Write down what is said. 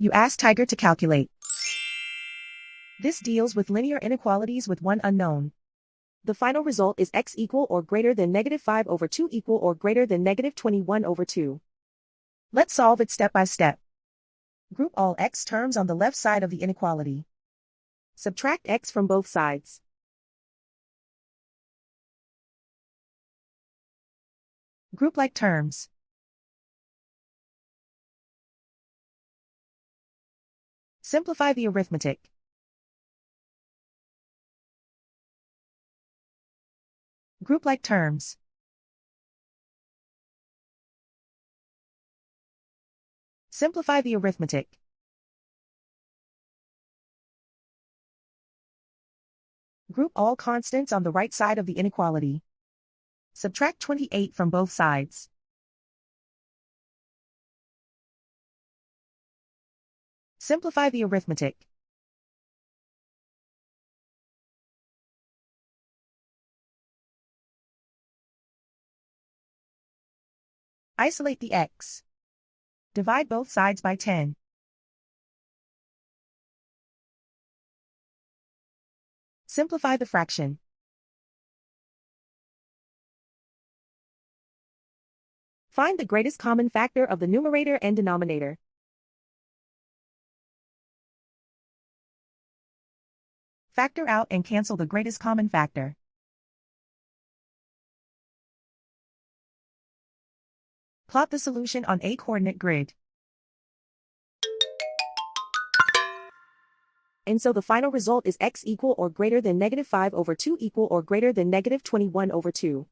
You ask Tiger to calculate. This deals with linear inequalities with one unknown. The final result is x equal or greater than -5/2 equal or greater than -21/2. Let's solve it step by step. Group all x terms on the left side of the inequality. Subtract x from both sides. Group like terms. Simplify the arithmetic. Group like terms. Simplify the arithmetic. Group all constants on the right side of the inequality. Subtract 28 from both sides. Simplify the arithmetic. Isolate the x. Divide both sides by 10. Simplify the fraction. Find the greatest common factor of the numerator and denominator. Factor out and cancel the greatest common factor. Plot the solution on a coordinate grid. And so the final result is x equal or greater than -5/2 equal or greater than -21/2.